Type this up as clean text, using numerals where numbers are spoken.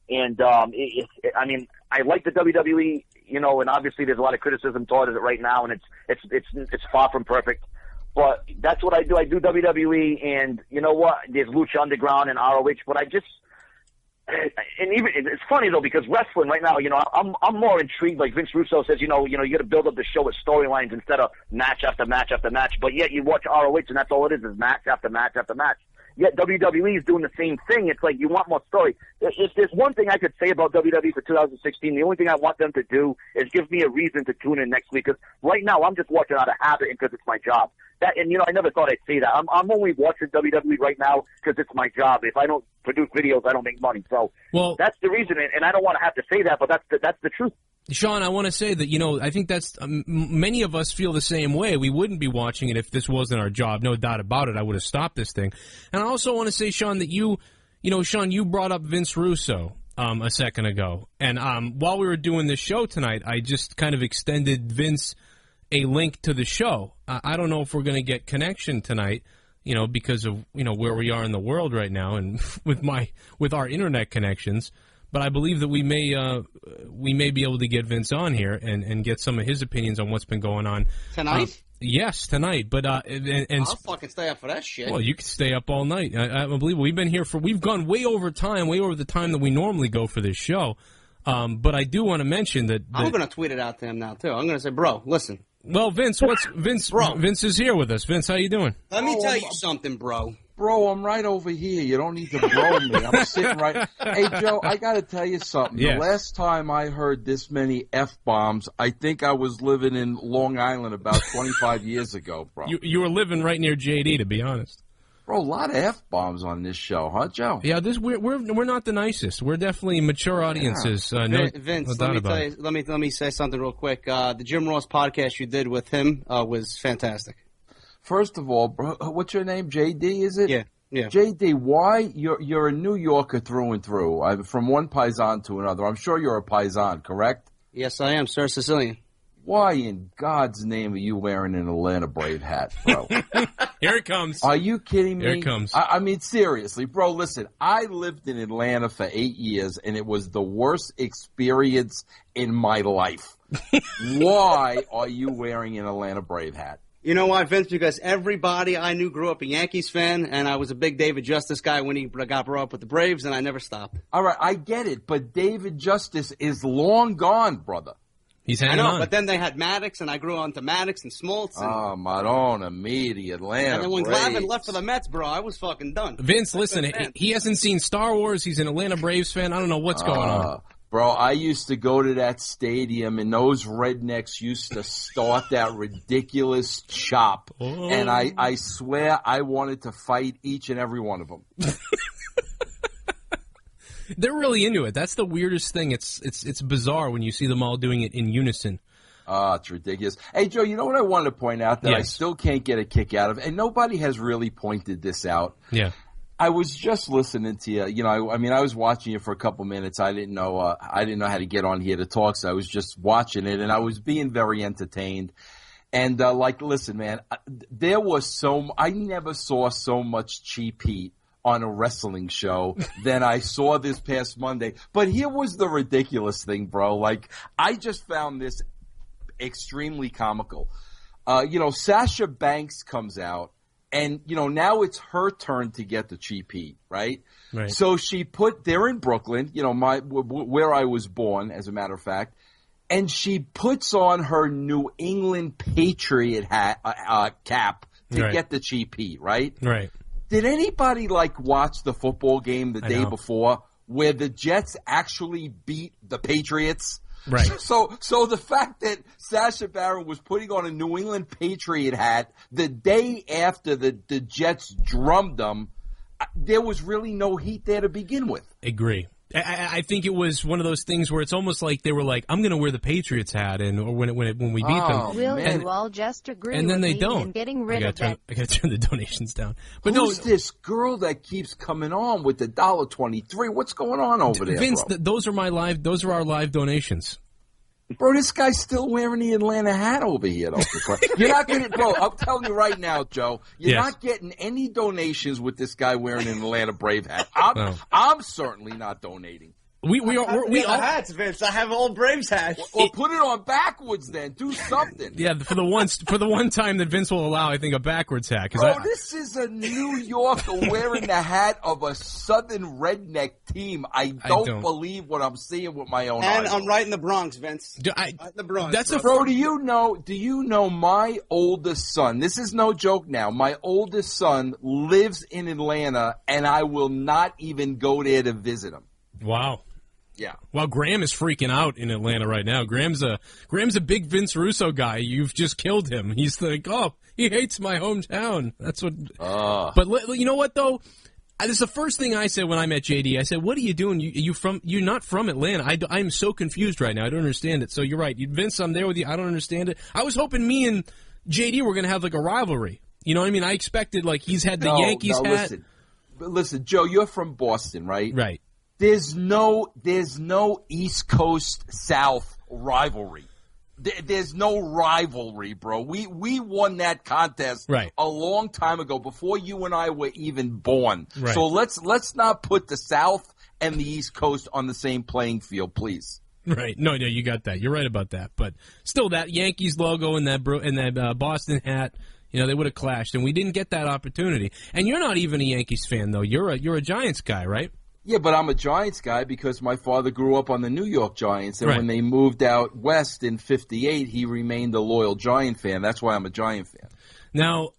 And I mean, I like the WWE, you know, and obviously there's a lot of criticism toward it right now, and it's far from perfect. But that's what I do. I do WWE, and you know what? There's Lucha Underground and ROH, but I just, and even it's funny though, because wrestling right now, you know, I'm more intrigued. Like Vince Russo says, you know, you got to build up the show with storylines instead of match after match after match. But yet you watch ROH, and that's all it is match after match after match. Yet WWE is doing the same thing. It's like you want more story. If there's one thing I could say about WWE for 2016, the only thing I want them to do is give me a reason to tune in next week. Because right now I'm just watching out of habit and because it's my job. And you know, I never thought I'd say that. I'm only watching WWE right now because it's my job. If I don't produce videos, I don't make money. So that's the reason. And I don't want to have to say that, but that's the truth. Sean, I want to say that, you know, I think that's many of us feel the same way. We wouldn't be watching it if this wasn't our job. No doubt about it. I would have stopped this thing. And I also want to say, Sean, that you brought up Vince Russo a second ago. And while we were doing this show tonight, I just kind of extended Vince a link to the show. I don't know if we're going to get connection tonight, you know, because of, you know, where we are in the world right now and with our internet connections. But I believe that we may be able to get Vince on here and get some of his opinions on what's been going on tonight. Yes, tonight. But I'll fucking stay up for that shit. Well, you can stay up all night. I believe we've been here we've gone way over the time that we normally go for this show. But I do want to mention that I'm going to tweet it out to him now too. I'm going to say, bro, listen. Well, Vince, Vince is here with us. Vince, how you doing? Let me tell you something, bro. Bro, I'm right over here. You don't need to bro me. I'm sitting right. Hey, Joe, I got to tell you something. Yes. The last time I heard this many F-bombs, I think I was living in Long Island about 25 years ago, bro. You were living right near JD, to be honest. Bro, a lot of F-bombs on this show, huh, Joe? Yeah, we're not the nicest. We're definitely mature audiences. Yeah. Vince, let me say something real quick. The Jim Ross podcast you did with him was fantastic. First of all, bro, what's your name? JD, is it? Yeah. JD, why you're a New Yorker through and through? From one paisan to another. I'm sure you're a paisan, correct? Yes, I am, sir. Sicilian. Why in God's name are you wearing an Atlanta Brave hat, bro? Here it comes. Are you kidding me? Here it comes. I mean, seriously, bro, listen, I lived in Atlanta for 8 years, and it was the worst experience in my life. Why are you wearing an Atlanta Brave hat? You know why, Vince? Because everybody I knew grew up a Yankees fan, and I was a big David Justice guy when he got brought up with the Braves, and I never stopped. All right, I get it, but David Justice is long gone, brother. He's hanging on. But then they had Maddox, and I grew on to Maddox and Smoltz. And, Madonna, me, the Atlanta And then when Braves. Glavine left for the Mets, bro, I was fucking done. Vince, listen, he hasn't seen Star Wars. He's an Atlanta Braves fan. I don't know what's going on. Bro, I used to go to that stadium, and those rednecks used to start that ridiculous chop. Oh. And I swear I wanted to fight each and every one of them. They're really into it. That's the weirdest thing. It's bizarre when you see them all doing it in unison. It's ridiculous. Hey, Joe, you know what I wanted to point out that I still can't get a kick out of, and nobody has really pointed this out. Yeah. I was just listening to you. You know, I mean, I was watching you for a couple minutes. I didn't know how to get on here to talk, so I was just watching it, and I was being very entertained. And listen, man, I never saw so much cheap heat on a wrestling show than I saw this past Monday. But here was the ridiculous thing, bro. Like, I just found this extremely comical. Sasha Banks comes out, and, now it's her turn to get the cheap heat, right? Right. So they're in Brooklyn, where I was born, as a matter of fact, and she puts on her New England Patriot cap to get the cheap heat, right? Right. Did anybody, watch the football game the day before where the Jets actually beat the Patriots? Right. So the fact that Sasha Baron was putting on a New England Patriot hat the day after the Jets drummed them, there was really no heat there to begin with. Agree. I think it was one of those things where it's almost like they were like, I'm going to wear the Patriots hat or when we beat them. Will you all just agree and then with they me don't. in getting rid of that? I got to turn the donations down. But Who's this girl that keeps coming on with the $1.23? What's going on over there, Vince? bro? Those are our live donations. Bro, this guy's still wearing the Atlanta hat over here, though. You're not getting, bro, I'm telling you right now, Joe, you're not getting any donations with this guy wearing an Atlanta Brave hat. I'm certainly not donating. We all hats, Vince. I have old Braves hats. Well, put it on backwards then. Do something. Yeah, for the one time that Vince will allow, I think a backwards hat. Bro, this is a New Yorker wearing the hat of a Southern redneck team. I don't believe what I'm seeing with my own eyes. And I'm right in the Bronx, Vince. Right in the Bronx. That's bro. Do you know my oldest son? This is no joke now. My oldest son lives in Atlanta, and I will not even go there to visit him. Wow. Yeah. Well, Graham is freaking out in Atlanta right now. Graham's a big Vince Russo guy. You've just killed him. He's like, oh, he hates my hometown. That's what. But you know what though? This is the first thing I said when I met JD. I said, "What are you doing? You're not from Atlanta. I'm so confused right now. I don't understand it." So you're right, Vince. I'm there with you. I don't understand it. I was hoping me and JD were gonna have like a rivalry. You know what I mean? I expected like he's had the Yankees hat. Listen, Joe, you're from Boston, right? Right. There's no East Coast South rivalry. There's no rivalry, bro. We won that contest a long time ago, before you and I were even born. Right. So let's not put the South and the East Coast on the same playing field, please. Right. No, you got that. You're right about that. But still, that Yankees logo and that Boston hat, you know, they would have clashed, and we didn't get that opportunity. And you're not even a Yankees fan, though. You're a Giants guy, right? Yeah, but I'm a Giants guy because my father grew up on the New York Giants, and when they moved out west in '58, he remained a loyal Giant fan. That's why I'm a Giant fan. Now,